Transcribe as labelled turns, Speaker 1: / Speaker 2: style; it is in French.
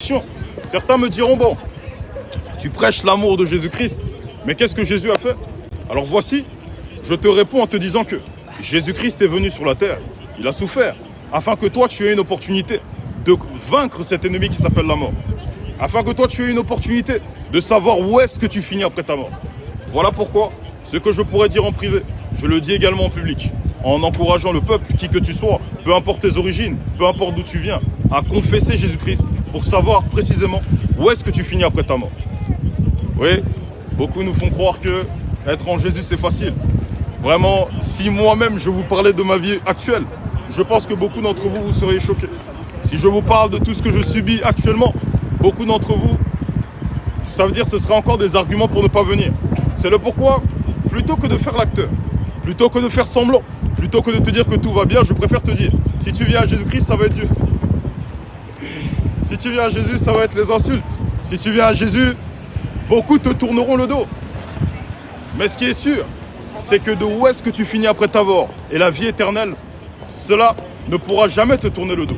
Speaker 1: question. Certains me diront, bon, tu prêches l'amour de Jésus-Christ, mais qu'est-ce que Jésus a fait? Alors voici, je te réponds en te disant que Jésus-Christ est venu sur la terre, il a souffert, afin que toi tu aies une opportunité de vaincre cet ennemi qui s'appelle la mort. Afin que toi tu aies une opportunité de savoir où est-ce que tu finis après ta mort. Voilà pourquoi, ce que je pourrais dire en privé, je le dis également en public, en encourageant le peuple, qui que tu sois, peu importe tes origines, peu importe d'où tu viens, à confesser Jésus-Christ pour savoir précisément où est-ce que tu finis après ta mort. Oui, beaucoup nous font croire que être en Jésus c'est facile. Vraiment, si moi-même je vous parlais de ma vie actuelle, je pense que beaucoup d'entre vous, vous seriez choqués. Si je vous parle de tout ce que je subis actuellement, beaucoup d'entre vous, ça veut dire que ce sera encore des arguments pour ne pas venir. C'est le pourquoi, plutôt que de faire l'acteur, plutôt que de faire semblant, plutôt que de te dire que tout va bien, je préfère te dire, si tu viens à Jésus-Christ, ça va être Dieu. Si tu viens à Jésus, ça va être les insultes. Si tu viens à Jésus, beaucoup te tourneront le dos. Mais ce qui est sûr, c'est que de où est-ce que tu finis après ta mort et la vie éternelle, cela ne pourra jamais te tourner le dos.